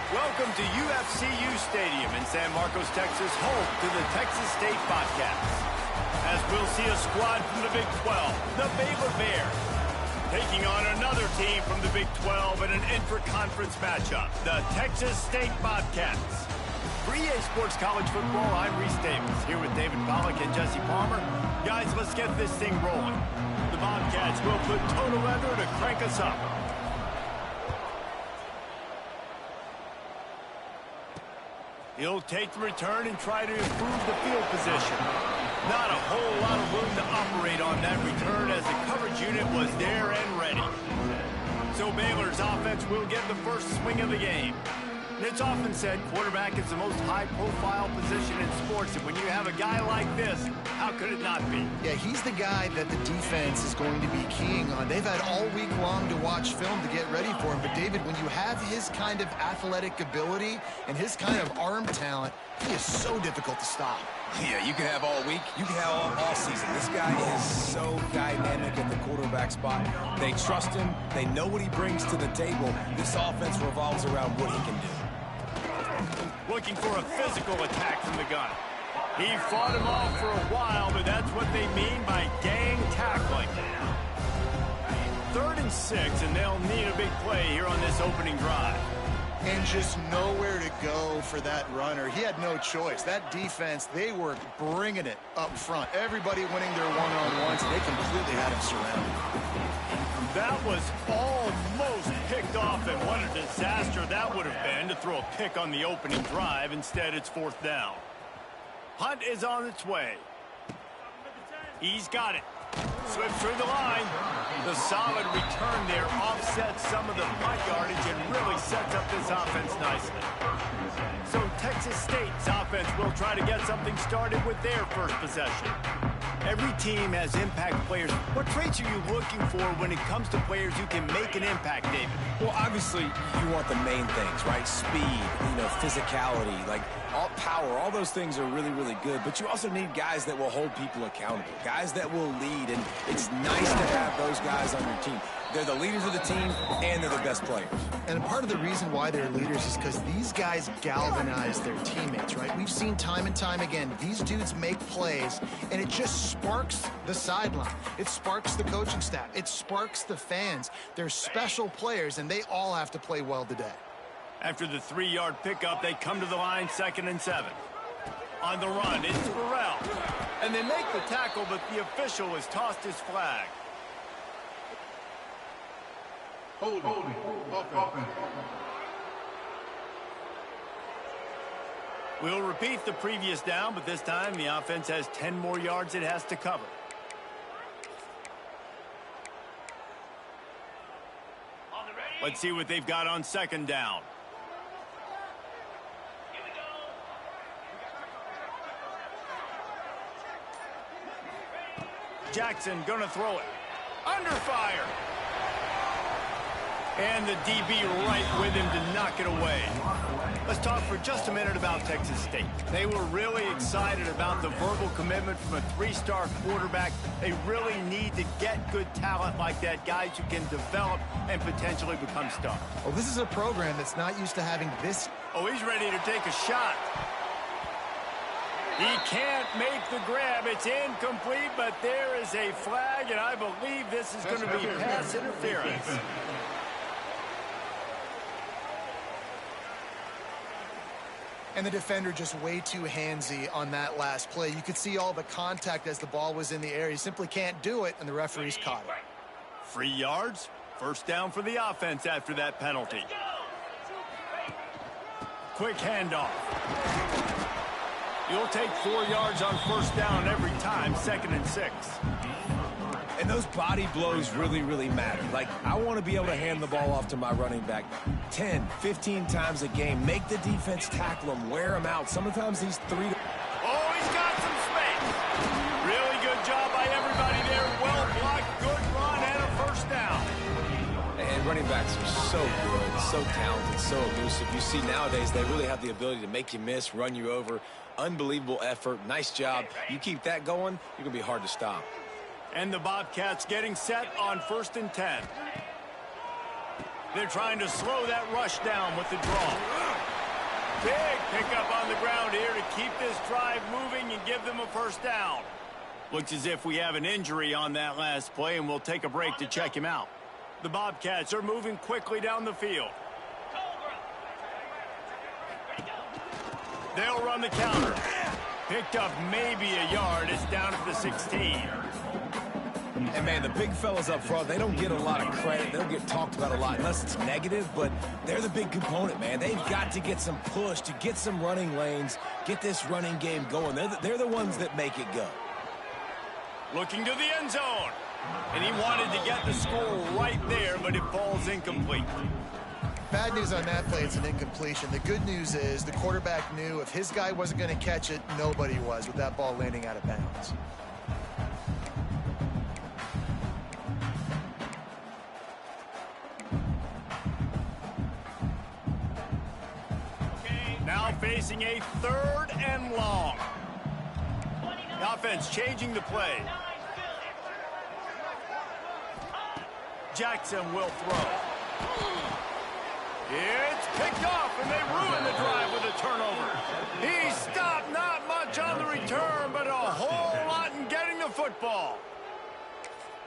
Welcome to UFCU Stadium in San Marcos, Texas, home to the Texas State Bobcats. As we'll see a squad from the Big 12, the Baylor Bears, taking on another team from the Big 12 in an intra-conference matchup, the Texas State Bobcats. For EA Sports College Football, I'm Reese Davis, here with David Pollack and Jesse Palmer. Guys, let's get this thing rolling. The Bobcats will put total leather to crank us up. He'll take the return and try to improve the field position. Not a whole lot of room to operate on that return as the coverage unit was there and ready. So Baylor's offense will get the first swing of the game. And it's often said quarterback is the most high-profile position in sports, and when you have a guy like this, how could it not be? Yeah, he's the guy that the defense is going to be keying on. They've had all week long to watch film to get ready for him, but David, when you have his kind of athletic ability and his kind of arm talent, he is so difficult to stop. Yeah, you can have all week, you can have all season. This guy is so dynamic at the quarterback spot. They trust him, they know what he brings to the table. This offense revolves around what he can do. Looking for a physical attack from the gun. He fought him off for a while, but that's what they mean by gang tackling. 3rd and 6, and they'll need a big play here on this opening drive. And just nowhere to go for that runner. He had no choice. That defense, they were bringing it up front. Everybody winning their one-on-ones. They completely had him surrounded. That was almost picked off, and what a disaster that would have been to throw a pick on the opening drive. Instead, it's 4th down. Hunt is on its way. He's got it. Slips through the line. The solid return there offsets some of the punt yardage and really sets up this offense nicely. So Texas State's offense will try to get something started with their first possession. Every team has impact players. What traits are you looking for when it comes to players who can make an impact, David? Well, obviously, you want the main things, right? Speed, physicality, like all power, all those things are really, really good. But you also need guys that will hold people accountable, guys that will lead, and it's nice to have those guys on your team. They're the leaders of the team, and they're the best players. And part of the reason why they're leaders is because these guys galvanize their teammates, right? We've seen time and time again, these dudes make plays, and it just sparks the sideline. It sparks the coaching staff. It sparks the fans. They're special players, and they all have to play well today. After the 3-yard pickup, they come to the line, 2nd and 7. On the run, it's Burrell. And they make the tackle, but the official has tossed his flag. Holding. We'll repeat the previous down, but this time the offense has 10 more yards it has to cover. Let's see what they've got on 2nd down. Jackson gonna throw it. Under fire. And the DB right with him to knock it away. Let's talk for just a minute about Texas State. They were really excited about the verbal commitment from a 3-star quarterback. They really need to get good talent like that, guys who can develop and potentially become stars. Well, this is a program that's not used to having this. Oh, he's ready to take a shot. He can't make the grab. It's incomplete, but there is a flag, and I believe this is going to be pass interference. And the defender just way too handsy on that last play. You could see all the contact as the ball was in the air. He simply can't do it, and the referees caught it. 3 yards. 1st down for the offense after that penalty. Quick handoff. You'll take 4 yards on 1st down every time, 2nd and 6. And those body blows really, really matter. Like, I want to be able to hand the ball off to my running back 10, 15 times a game. Make the defense tackle him, wear him out. Sometimes these 3... Oh, he's got some space. Really good job by everybody there. Well blocked, good run, and a 1st down. And running backs are so good, so talented, so elusive. You see nowadays they really have the ability to make you miss, run you over. Unbelievable effort. Nice job. You keep that going, you're going to be hard to stop. And the Bobcats getting set on 1st and 10. They're trying to slow that rush down with the draw. Big pickup on the ground here to keep this drive moving and give them a first down. Looks as if we have an injury on that last play, and we'll take a break to check him out. The Bobcats are moving quickly down the field. They'll run the counter. Picked up maybe a yard. It's down at the 16. And, man, the big fellas up front, they don't get a lot of credit. They don't get talked about a lot unless it's negative, but they're the big component, man. They've got to get some push, to get some running lanes, get this running game going. They're the ones that make it go. Looking to the end zone. And he wanted to get the score right there, but it falls incomplete. Bad news on that play, it's an incompletion. The good news is the quarterback knew if his guy wasn't going to catch it, nobody was with that ball landing out of bounds. Now facing a 3rd and long. The offense changing the play. Jackson will throw. It's picked off, and they ruin the drive with a turnover. He stopped not much on the return, but a whole lot in getting the football.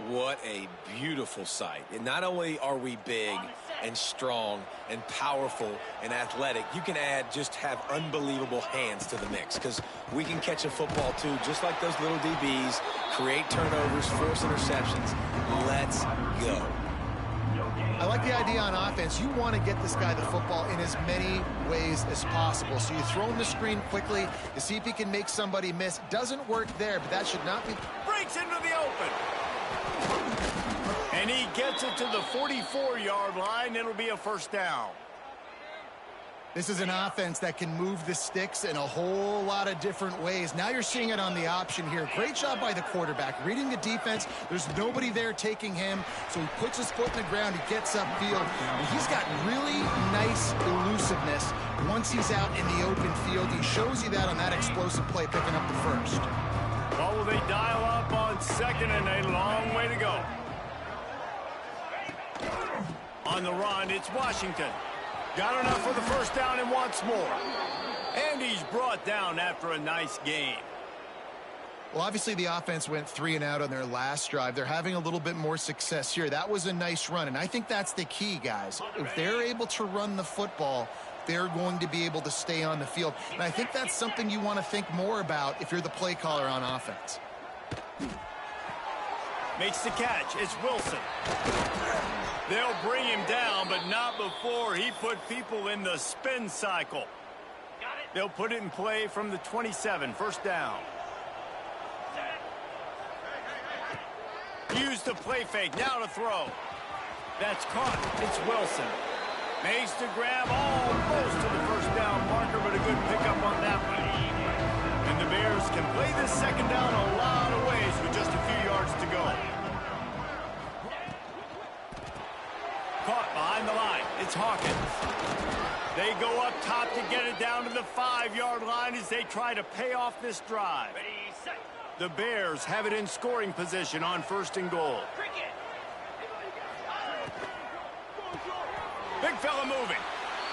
What a beautiful sight. And not only are we big and strong and powerful and athletic, you can have unbelievable hands to the mix, because we can catch a football too, just like those little DBs, create turnovers, force interceptions. Let's go. I like the idea on offense. You want to get this guy the football in as many ways as possible. So you throw him the screen quickly to see if he can make somebody miss. Doesn't work there, but that should not be. Breaks into the open. And he gets it to the 44-yard line. It'll be a first down. This is an offense that can move the sticks in a whole lot of different ways. Now you're seeing it on the option here. Great job by the quarterback. Reading the defense, there's nobody there taking him, so he puts his foot in the ground, he gets upfield, and he's got really nice elusiveness once he's out in the open field. He shows you that on that explosive play, picking up the first. Well, will they dial up on 2nd and a long way to go? On the run, it's Washington. Got enough for the first down and wants more. And he's brought down after a nice game. Well, obviously the offense went 3 and out on their last drive. They're having a little bit more success here. That was a nice run, and I think that's the key, guys. If they're able to run the football, they're going to be able to stay on the field. And I think that's something you want to think more about if you're the play caller on offense. Makes the catch. It's Wilson. They'll bring him down, but not before he put people in the spin cycle. They'll put it in play from the 27, first down. Used the play fake, now to throw. That's caught. It's Wilson. Makes the grab almost to the first down marker, but a good pickup on that one. And the Bears can play this second down a lot of ways with just a few yards to go. Caught behind the line. It's Hawkins. They go up top to get it down to the 5-yard line as they try to pay off this drive. The Bears have it in scoring position on 1st and goal. Big fella moving.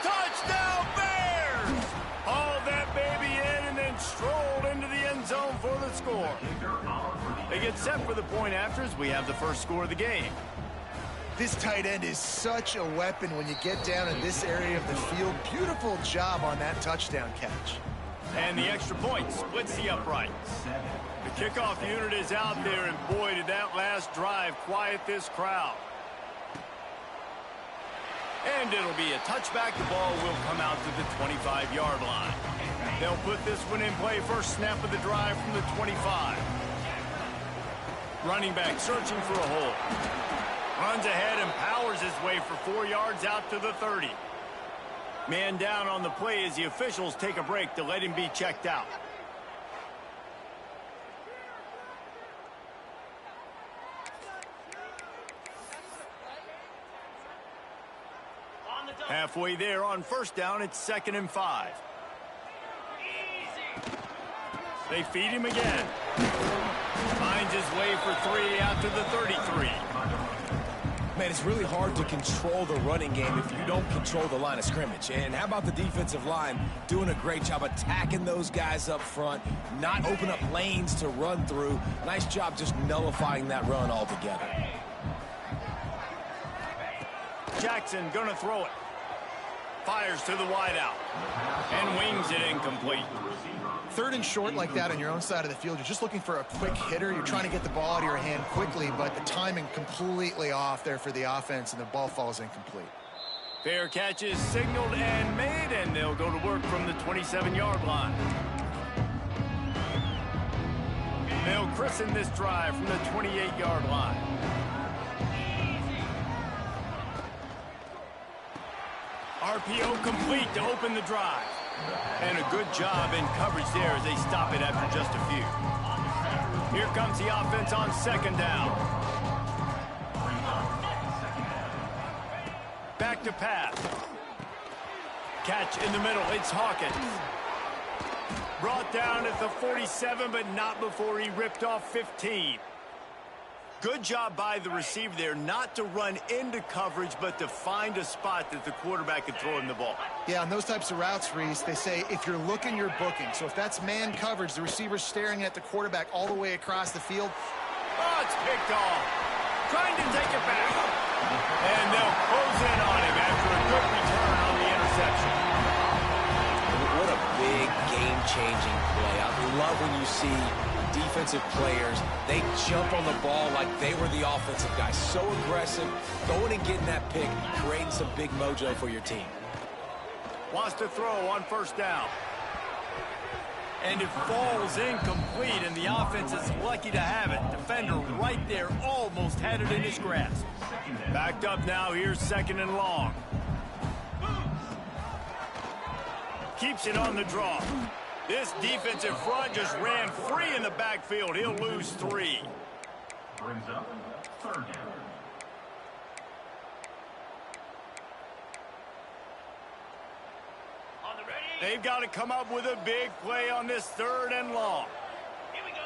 Touchdown, Bears! Hauled that baby in and then strolled into the end zone for the score. They get set for the point after as we have the first score of the game. This tight end is such a weapon when you get down in this area of the field. Beautiful job on that touchdown catch. And the extra point splits the uprights. The kickoff unit is out there, and boy, did that last drive quiet this crowd. And it'll be a touchback. The ball will come out to the 25-yard line. They'll put this one in play. First snap of the drive from the 25. Running back searching for a hole. Runs ahead and powers his way for 4 yards out to the 30. Man down on the play as the officials take a break to let him be checked out. Halfway there on first down, it's 2nd and 5. They feed him again. Finds his way for 3 out to the 33. Man, it's really hard to control the running game if you don't control the line of scrimmage. And how about the defensive line doing a great job attacking those guys up front, not open up lanes to run through. Nice job just nullifying that run altogether. Jackson gonna throw it. Fires to the wideout. And wings it incomplete. 3rd and short like that on your own side of the field, you're just looking for a quick hitter. You're trying to get the ball out of your hand quickly, but the timing completely off there for the offense, and the ball falls incomplete. Fair catch is signaled and made, and they'll go to work from the 27-yard line. They'll christen this drive from the 28-yard line. RPO complete to open the drive. And a good job in coverage there as they stop it after just a few. Here comes the offense on 2nd down. Back to pass. Catch in the middle. It's Hawkins. Brought down at the 47, but not before he ripped off 15. Good job by the receiver there not to run into coverage, but to find a spot that the quarterback could throw him the ball. Yeah, on those types of routes, Reese, they say if you're looking, you're booking. So if that's man coverage, the receiver's staring at the quarterback all the way across the field. Oh, it's picked off. Trying to take it back. And they'll close in on him after a good return on the interception. What a big game-changing play. I love when you see defensive players, they jump on the ball like they were the offensive guys. So aggressive, going and getting that pick, creating some big mojo for your team. Wants to throw on 1st down. And it falls incomplete, and the offense is lucky to have it. Defender right there almost had it in his grasp. Backed up now, here's 2nd and long. Keeps it on the draw. This defensive front just ran free in the backfield. He'll lose 3. Brings up 3rd down. They've got to come up with a big play on this 3rd and long. Here we go.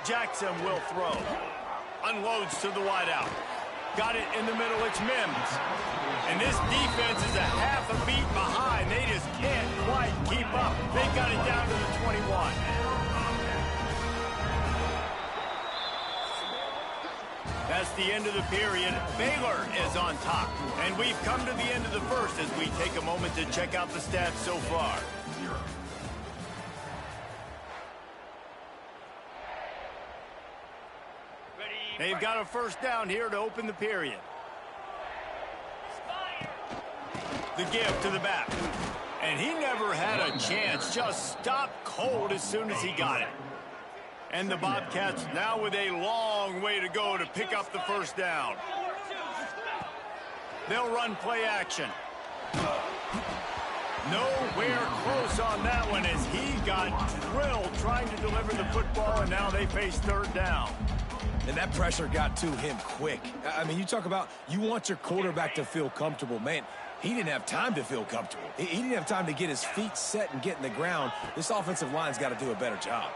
Jackson will throw. Unloads to the wideout. Got it in the middle. It's Mims. And this defense is a half a beat behind. They just can't quite keep up. They got it down to the 21. That's the end of the period. Baylor is on top. And we've come to the end of the 1st as we take a moment to check out the stats so far. They've got a 1st down here to open the period. The give to the back. And he never had a chance. Just stopped cold as soon as he got it. And the Bobcats now with a long way to go to pick up the 1st down. They'll run play action. Nowhere close on that one as he got drilled trying to deliver the football, and now they face 3rd down. And that pressure got to him quick. I mean, you talk about you want your quarterback to feel comfortable. Man, he didn't have time to feel comfortable. He didn't have time to get his feet set and get in the ground. This offensive line's got to do a better job.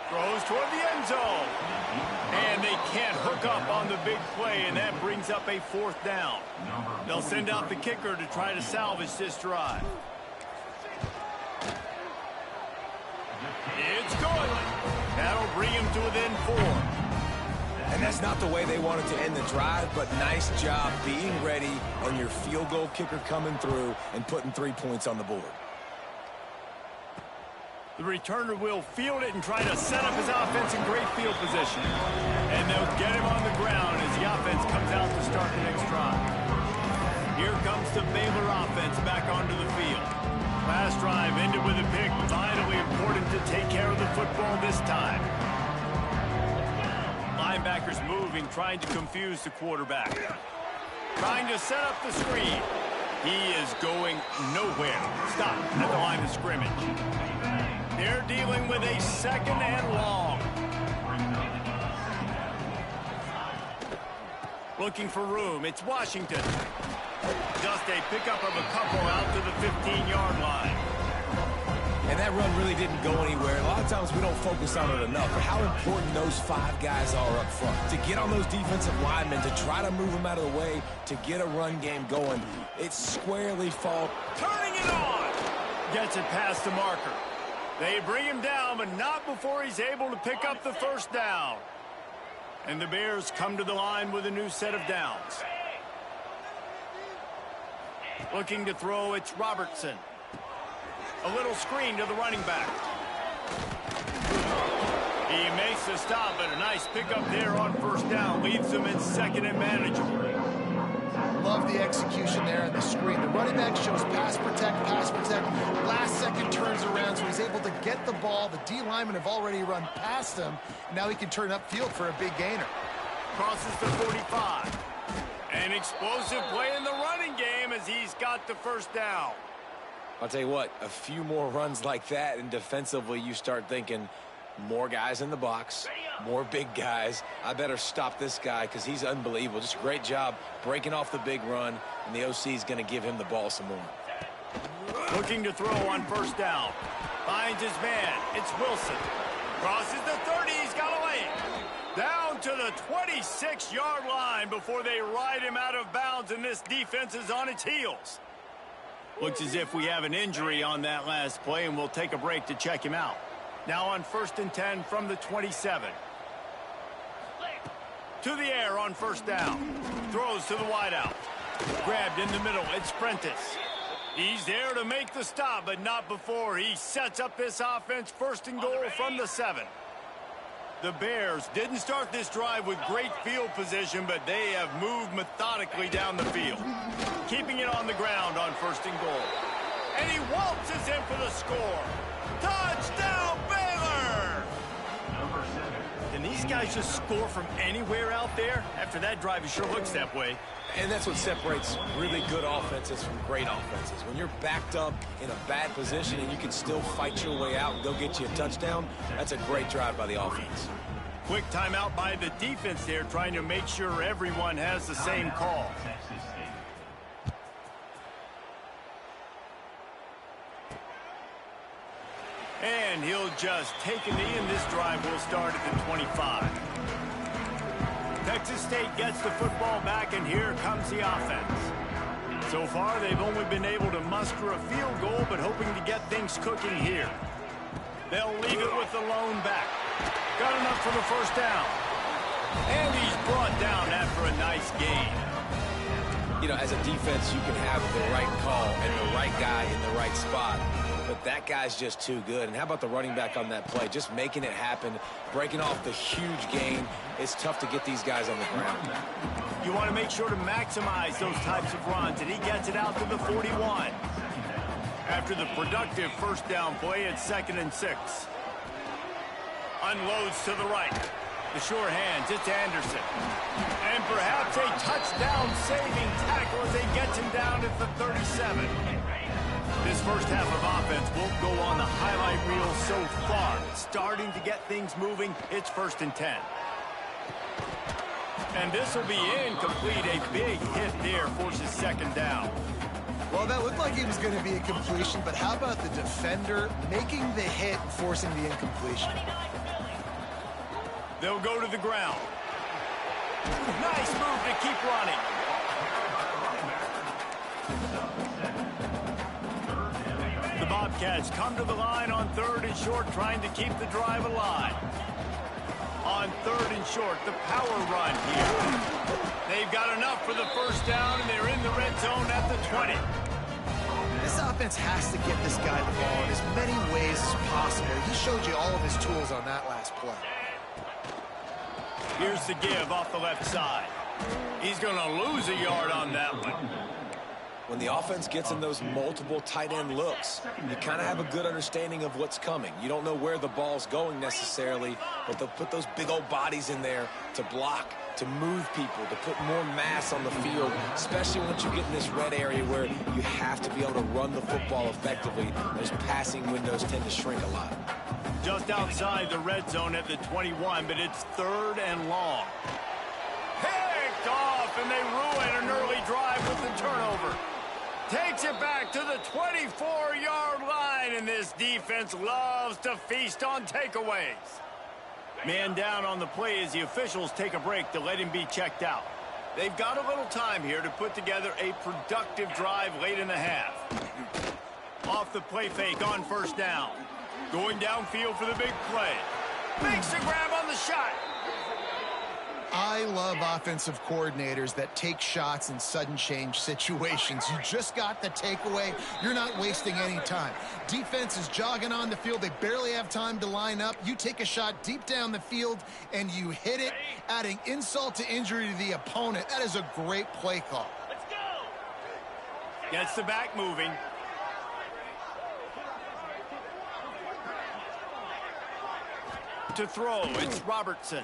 Throws toward the end zone. And they can't hook up on the big play, and that brings up a 4th down. They'll send out the kicker to try to salvage this drive. It's good. That'll bring him to within 4. And that's not the way they wanted to end the drive, but nice job being ready and your field goal kicker coming through and putting 3 points on the board. The returner will field it and try to set up his offense in great field position. And they'll get him on the ground as the offense comes out to start the next drive. Here comes the Baylor offense back onto the field. Last drive ended with a pick. Vitally important to take care of the football this time. Linebackers moving, trying to confuse the quarterback. Trying to set up the screen. He is going nowhere. Stop at the line of scrimmage. They're dealing with a 2nd and long. Looking for room. It's Washington. Just a pickup of a couple out to the 15-yard line. And that run really didn't go anywhere. A lot of times we don't focus on it enough, but how important those 5 guys are up front. To get on those defensive linemen, to try to move them out of the way, to get a run game going, it's squarely fault. Turning it on. Gets it past the marker. They bring him down, but not before he's able to pick up the first down. And the Bears come to the line with a new set of downs. Looking to throw, it's Robertson. A little screen to the running back. He makes the stop, but a nice pickup there on first down. Leaves him in second and manageable. Love the execution there on the screen. The running back shows pass protect, pass protect. Last second turns around, so he's able to get the ball. The D linemen have already run past him. Now he can turn upfield for a big gainer. Crosses the 45. An explosive play in the running game as he's got the first down. I'll tell you what, a few more runs like that, and defensively you start thinking, more guys in the box, more big guys. I better stop this guy because he's unbelievable. Just a great job breaking off the big run, and the OC is going to give him the ball some more. Looking to throw on first down. Finds his man. It's Wilson. Crosses the 30. He's got away. Down to the 26-yard line before they ride him out of bounds, and this defense is on its heels. Looks as if we have an injury on that last play, and we'll take a break to check him out. Now on 1st and 10 from the 27. To the air on first down. Throws to the wideout. Grabbed in the middle. It's Prentice. He's there to make the stop, but not before he sets up this offense. 1st and goal from the 7. The Bears didn't start this drive with great field position, but they have moved methodically down the field. Keeping it on the ground on 1st and goal. And he waltzes in for the score. Touchdown, Baylor! Can these guys just score from anywhere out there? After that drive, it sure looks that way. And that's what separates really good offenses from great offenses. When you're backed up in a bad position and you can still fight your way out and go get you a touchdown, that's a great drive by the offense. Quick timeout by the defense there, trying to make sure everyone has the same call. And he'll just take a knee, and this drive will start at the 25. Texas State gets the football back, and here comes the offense. So far, they've only been able to muster a field goal, but hoping to get things cooking here. They'll leave it with the lone back. Got enough for the first down. And he's brought down after a nice gain. You know, as a defense, you can have the right call and the right guy in the right spot. But that guy's just too good. And how about the running back on that play? Just making it happen, breaking off the huge gain. It's tough to get these guys on the ground. You want to make sure to maximize those types of runs, and he gets it out to the 41. After the productive first down play, it's 2nd and 6. Unloads to the right. The sure hands, it's Anderson. And perhaps a touchdown-saving tackle as they get him down at the 37. This first half of offense won't go on the highlight reel so far. Starting to get things moving, it's 1st and 10. And this will be incomplete. A big hit there forces 2nd down. Well, that looked like it was going to be a completion, but how about the defender making the hit and forcing the incompletion? They'll go to the ground. Nice move to keep running. The Bobcats come to the line on 3rd and short, trying to keep the drive alive. On 3rd and short, the power run here. They've got enough for the first down, and they're in the red zone at the 20. This offense has to get this guy the ball in as many ways as possible. He showed you all of his tools on that last play. Here's the give off the left side. He's going to lose a yard on that one. When the offense gets in those multiple tight end looks, you kind of have a good understanding of what's coming. You don't know where the ball's going necessarily, but they'll put those big old bodies in there to block, to move people, to put more mass on the field, especially once you get in this red area where you have to be able to run the football effectively. Those passing windows tend to shrink a lot. Just outside the red zone at the 21, but it's 3rd and long. Picked off, and they ruin an early drive with the turnover. Takes it back to the 24-yard line, and this defense loves to feast on takeaways. Man down on the play as the officials take a break to let him be checked out. They've got a little time here to put together a productive drive late in the half. Off the play fake on first down. Going downfield for the big play. Makes the grab on the shot. I love offensive coordinators that take shots in sudden change situations. You just got the takeaway. You're not wasting any time. Defense is jogging on the field. They barely have time to line up. You take a shot deep down the field, and you hit it, adding insult to injury to the opponent. That is a great play call. Let's go. Gets the back moving. To throw, it's Robertson.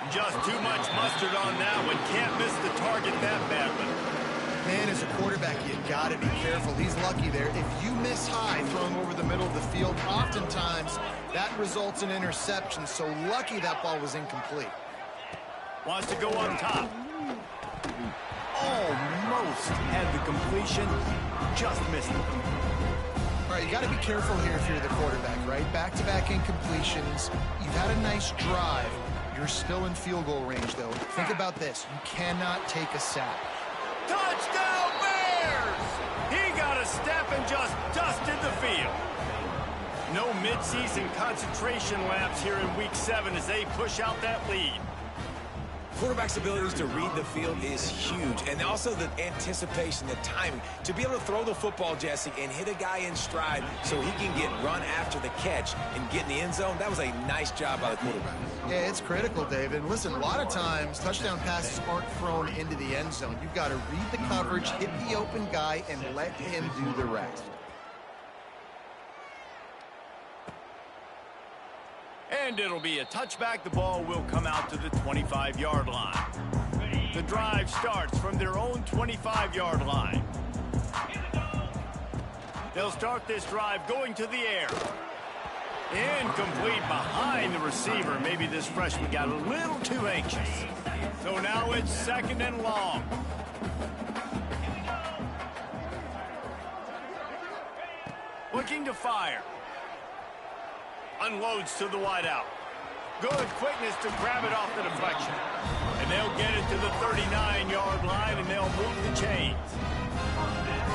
Just too much mustard on that one. Can't miss the target that badly. Man, as a quarterback, you got to be careful. He's lucky there. If you miss high throwing over the middle of the field, oftentimes that results in interception. So lucky that ball was incomplete. Wants to go on top. Almost had the completion. Just missed it. All right, you got to be careful here if you're the quarterback, right? Back-to-back incompletions. You've had a nice drive. You're still in field goal range, though. Think about this. You cannot take a sack. Touchdown, Bears! He got a step and just dusted the field. No midseason concentration laps here in Week 7 as they push out that lead. Quarterback's abilities to read the field is huge, and also the anticipation, the timing. To be able to throw the football, Jesse, and hit a guy in stride so he can get run after the catch and get in the end zone, that was a nice job by the quarterback. Yeah, it's critical, David. Listen, a lot of times touchdown passes aren't thrown into the end zone. You've got to read the coverage, hit the open guy, and let him do the rest. And it'll be a touchback. The ball will come out to the 25-yard line. The drive starts from their own 25-yard line. They'll start this drive going to the air. Incomplete behind the receiver. Maybe this freshman got a little too anxious. So now it's second and long. Looking to fire. Unloads to the wideout. Good quickness to grab it off the deflection. And they'll get it to the 39-yard line, and they'll move the chains.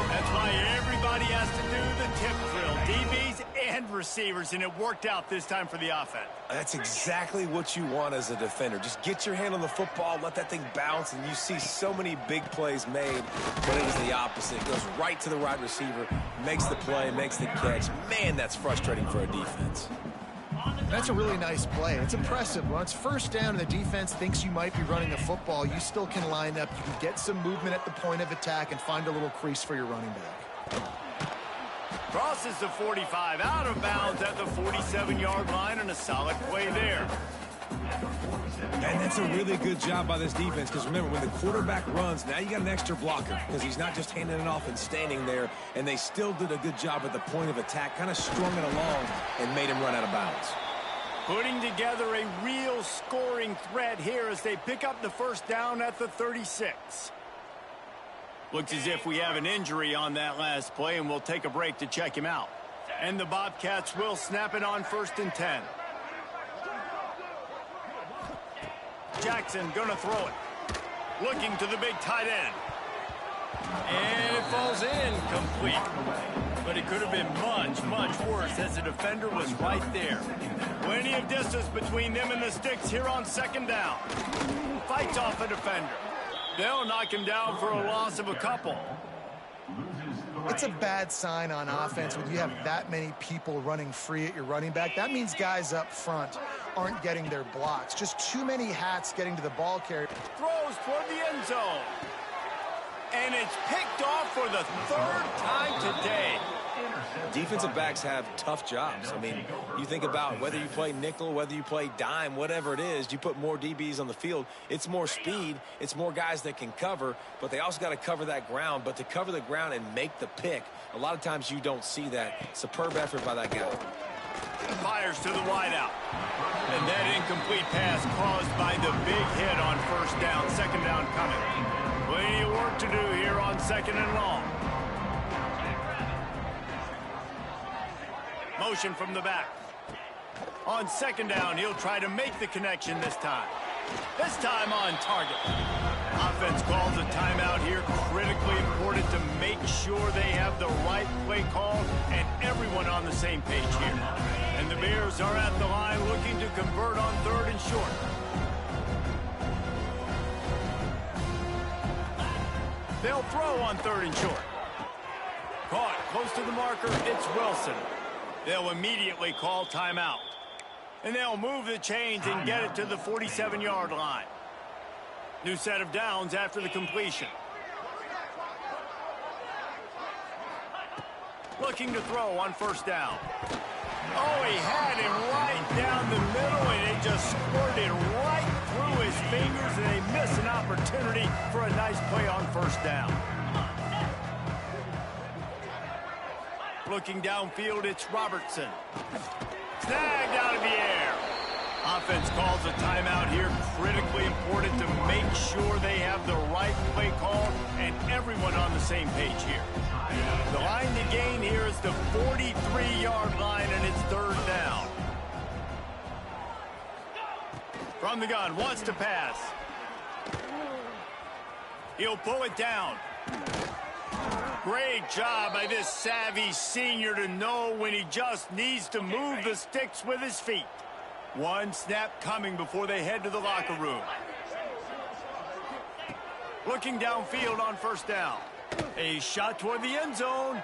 That's why everybody has to do the tip drill, DBs and receivers, and it worked out this time for the offense. That's exactly what you want as a defender. Just get your hand on the football, let that thing bounce, and you see so many big plays made, but it was the opposite. It goes right to the wide receiver, makes the play, makes the catch. Man, that's frustrating for a defense. That's a really nice play. It's impressive. When it's first down and the defense thinks you might be running a football, you still can line up. You can get some movement at the point of attack and find a little crease for your running back. Crosses the 45, out of bounds at the 47-yard line, and a solid play there. And that's a really good job by this defense, because remember, when the quarterback runs, now you got an extra blocker, because he's not just handing it off and standing there, and they still did a good job at the point of attack, kind of strung it along and made him run out of bounds. Putting together a real scoring threat here as they pick up the first down at the 36. Looks as if we have an injury on that last play, and we'll take a break to check him out. And the Bobcats will snap it on 1st and 10. Jackson gonna throw it. Looking to the big tight end. And it falls in complete. But it could have been much, much worse as the defender was right there. Plenty of distance between them and the sticks here on 2nd down. Fights off a defender. They'll knock him down for a loss of a couple. It's a bad sign on offense when you have that many people running free at your running back. That means guys up front aren't getting their blocks. Just too many hats getting to the ball carrier. Throws toward the end zone. And it's picked off for the 3rd time today. Defensive backs have tough jobs. I mean, you think about whether you play nickel, whether you play dime, whatever it is, you put more DBs on the field. It's more speed. It's more guys that can cover, but they also got to cover that ground. But to cover the ground and make the pick, a lot of times you don't see that. Superb effort by that guy. Fires to the wideout. And that incomplete pass caused by the big hit on 1st down. 2nd down coming. Plenty of work to do here on second and long. Motion from the back. On second down, he'll try to make the connection this time. This time on target. Offense calls a timeout here. Critically important to make sure they have the right play call and everyone on the same page here. And the Bears are at the line looking to convert on third and short. They'll throw on third and short. Caught close to the marker. It's Wilson. They'll immediately call timeout. And they'll move the chains and get it to the 47-yard line. New set of downs after the completion. Looking to throw on first down. Oh, he had him right down the middle, and it just squirted right through his fingers, and they miss an opportunity for a nice play on first down. Looking downfield, it's Robertson. Snagged out of the air. Offense calls a timeout here. Critically important to make sure they have the right play call and everyone on the same page here. The line to gain here is the 43-yard line, and it's third down. From the gun, wants to pass. He'll pull it down. Great job by this savvy senior to know when he just needs to move the sticks with his feet. One snap coming before they head to the locker room. Looking downfield on first down. A shot toward the end zone.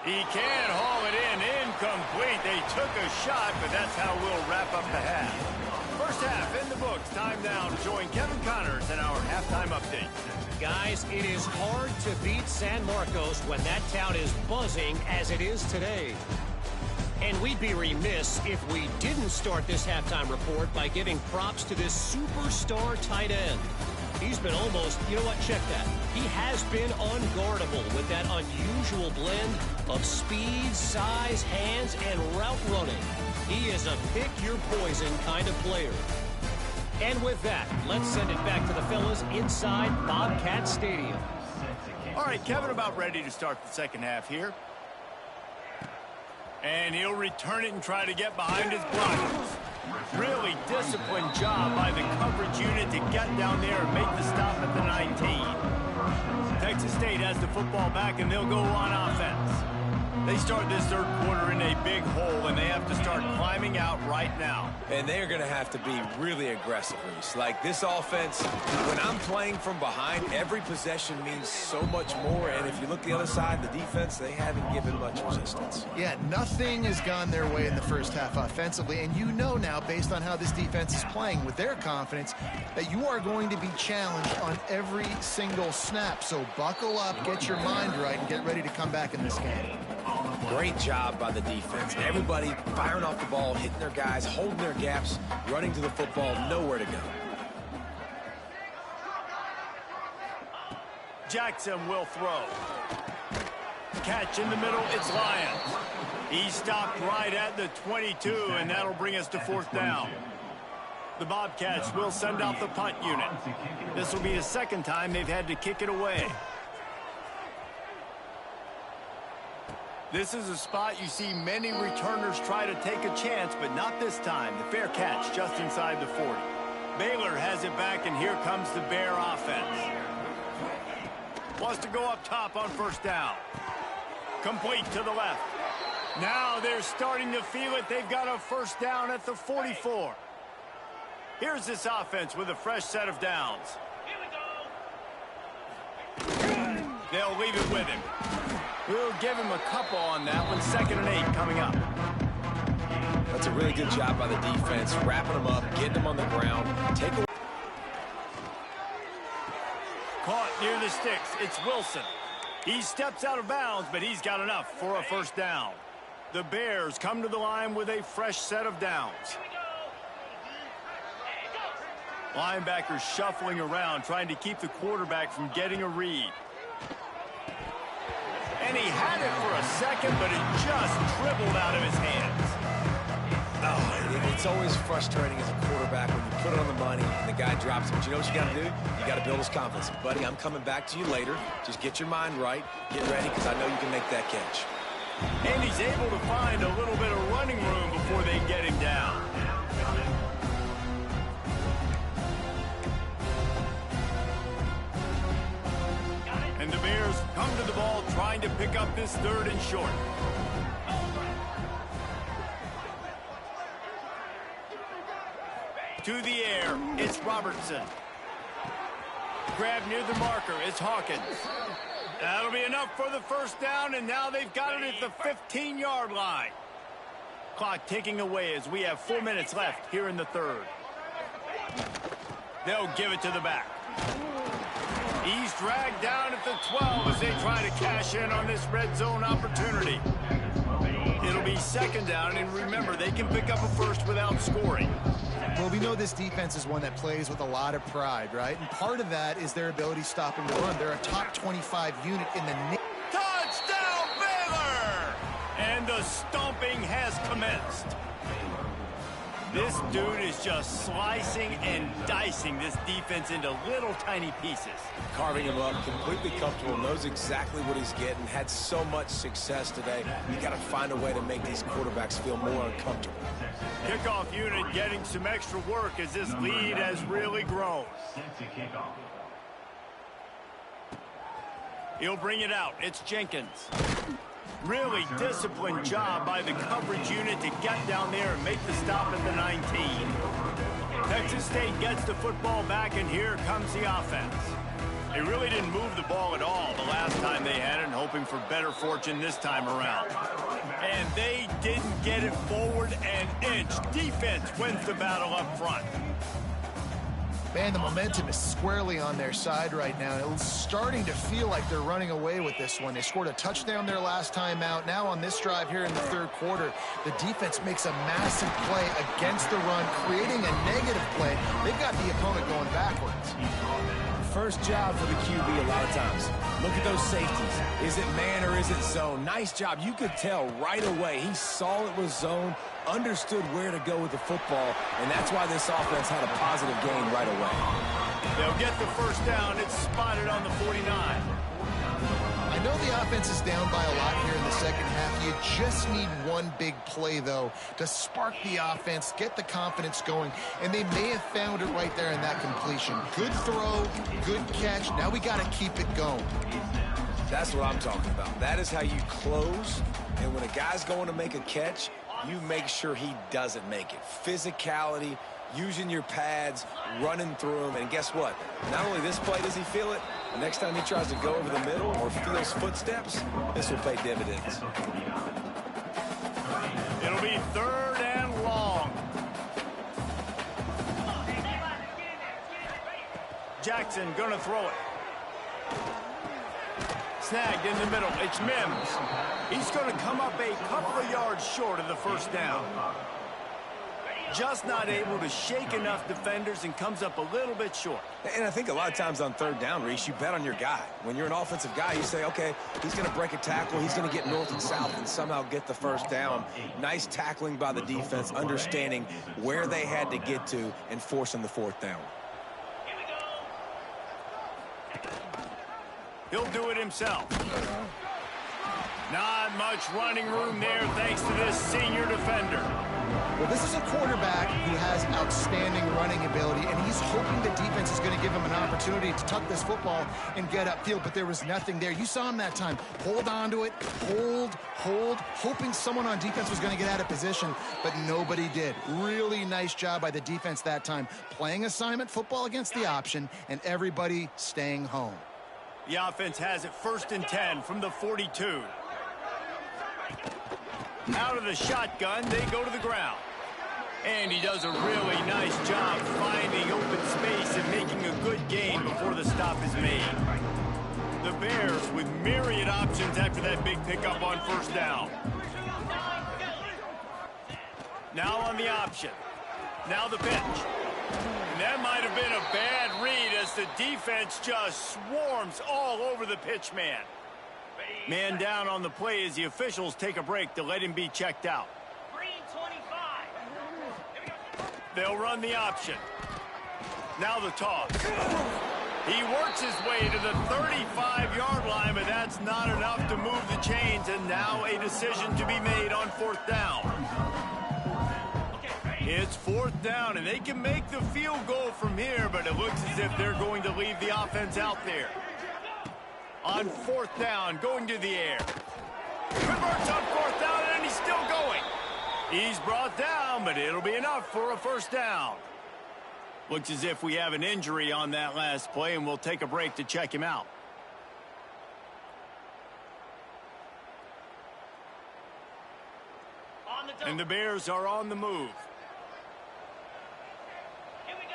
He can't haul it in. Incomplete. They took a shot, but that's how we'll wrap up the half. First half in the books. Time now to join Kevin Connors in our halftime update. Guys, it is hard to beat San Marcos when that town is buzzing as it is today. And we'd be remiss if we didn't start this halftime report by giving props to this superstar tight end. He's been almost, you know what, check that. He has been unguardable with that unusual blend of speed, size, hands, and route running. He is a pick-your-poison kind of player. And with that, let's send it back to the fellas inside Bobcat Stadium. All right, Kevin, about ready to start the second half here. And he'll return it and try to get behind his blockers. Really disciplined job by the coverage unit to get down there and make the stop at the 19. Texas State has the football back, and they'll go on offense. They start this third quarter in a big hole, and they have to start climbing out right now. And they're going to have to be really aggressive, Reese. Like this offense, when I'm playing from behind, every possession means so much more. And if you look the other side, the defense, they haven't given much resistance. Yeah, nothing has gone their way in the first half offensively. And you know now, based on how this defense is playing with their confidence, that you are going to be challenged on every single snap. So buckle up, get your mind right, and get ready to come back in this game. Great job by the defense. Everybody firing off the ball, hitting their guys, holding their gaps, running to the football, nowhere to go. Jackson will throw. Catch in the middle, it's Lyons. He stopped right at the 22, and that'll bring us to fourth down. The Bobcats will send out the punt unit. This will be the second time they've had to kick it away. This is a spot you see many returners try to take a chance, but not this time. The fair catch just inside the 40. Baylor has it back, and here comes the Bear offense. Wants to go up top on first down. Complete to the left. Now they're starting to feel it. They've got a first down at the 44. Here's this offense with a fresh set of downs. They'll leave it with him. We'll give him a couple on that one. 2nd and 8 coming up. That's a really good job by the defense, wrapping them up, getting them on the ground. Take away. Caught near the sticks. It's Wilson. He steps out of bounds, but he's got enough for a first down. The Bears come to the line with a fresh set of downs. Linebackers shuffling around, trying to keep the quarterback from getting a read. And he had it for a second, but it just dribbled out of his hands. Oh, you It's always frustrating as a quarterback when you put it on the money and the guy drops it. But you know what you got to do? You got to build his confidence. Buddy, I'm coming back to you later. Just get your mind right. Get ready, because I know you can make that catch. And he's able to find a little bit of running room before they get him down. And the Bears come to the ball trying to pick up this 3rd and short. To the air, it's Robertson. Grab near the marker, it's Hawkins. That'll be enough for the 1st down, and now they've got it at the 15-yard line. Clock ticking away as we have 4 minutes left here in the 3rd. They'll give it to the back. He's dragged down at the 12 as they try to cash in on this red zone opportunity. It'll be 2nd down, and remember, they can pick up a 1st without scoring. Well, we know this defense is one that plays with a lot of pride, right? And part of that is their ability stopping the run. They're a top 25 unit in the nation. Touchdown, Baylor! And the stomping has commenced. This dude is just slicing and dicing this defense into little tiny pieces. Carving him up, completely comfortable, knows exactly what he's getting, had so much success today. You got to find a way to make these quarterbacks feel more uncomfortable. Kickoff unit getting some extra work as this lead has really grown. He'll bring it out. It's Jenkins. Really disciplined job by the coverage unit to get down there and make the stop at the 19. Texas State gets the football back, and here comes the offense. They really didn't move the ball at all the last time they had it, and hoping for better fortune this time around. And they didn't get it forward an inch. Defense wins the battle up front. Man, the momentum is squarely on their side right now. It's starting to feel like they're running away with this one. They scored a touchdown their last time out. Now on this drive here in the 3rd quarter, the defense makes a massive play against the run, creating a negative play. They've got the opponent going backwards. First job for the QB a lot of times. Look at those safeties. Is it man or is it zone? Nice job. You could tell right away. He saw it was zone, understood where to go with the football, and that's why this offense had a positive gain right away. They'll get the 1st down. It's spotted on the 49. I know the offense is down by a lot here in the 2nd half. You just need one big play, though, to spark the offense, get the confidence going, and they may have found it right there in that completion. Good throw, good catch. Now we got to keep it going. That's what I'm talking about. That is how you close, and when a guy's going to make a catch, you make sure he doesn't make it. Physicality, using your pads, running through them, and guess what? Not only this play does he feel it, the next time he tries to go over the middle or feels footsteps, this will pay dividends. It'll be 3rd and long. Jackson gonna throw it. Snagged in the middle. It's Mims. He's going to come up a couple of yards short of the 1st down. Just not able to shake enough defenders and comes up a little bit short. And I think a lot of times on 3rd down, Reese, you bet on your guy. When you're an offensive guy, you say, okay, he's going to break a tackle. He's going to get north and south and somehow get the 1st down. Nice tackling by the defense, understanding where they had to get to and forcing the 4th down. He'll do it himself. Not much running room there thanks to this senior defender. Well, this is a quarterback who has outstanding running ability, and he's hoping the defense is going to give him an opportunity to tuck this football and get upfield, but there was nothing there. You saw him that time. Hold on to it, hold, hoping someone on defense was going to get out of position, but nobody did. Really nice job by the defense that time, playing assignment football against the option, and everybody staying home. The offense has it 1st and 10 from the 42. Out of the shotgun, they go to the ground. And he does a really nice job finding open space and making a good gain before the stop is made. The Bears with myriad options after that big pickup on 1st down. Now on the option. Now the pitch. And that might have been a bad read as the defense just swarms all over the pitch man. Man down on the play as the officials take a break to let him be checked out. They'll run the option. Now the toss. He works his way to the 35-yard line, but that's not enough to move the chains, and now a decision to be made on 4th down. It's 4th down, and they can make the field goal from here, but it looks as if they're going to leave the offense out there. On 4th down, going to the air. Converts on 4th down, and he's still going. He's brought down, but it'll be enough for a 1st down. Looks as if we have an injury on that last play, and we'll take a break to check him out. And the Bears are on the move. Here we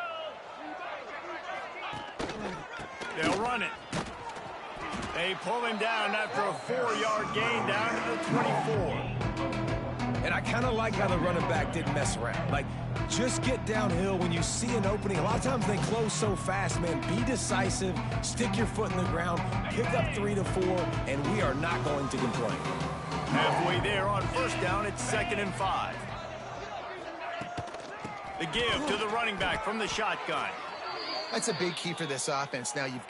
go. They'll run it. They pull him down after a 4-yard gain down to the 24. And I kind of like how the running back didn't mess around. Like, just get downhill when you see an opening. A lot of times they close so fast, man. Be decisive, stick your foot in the ground, pick up 3 to 4, and we are not going to complain. Halfway there on 1st down, it's 2nd and 5. The give to the running back from the shotgun. That's a big key for this offense. Now you've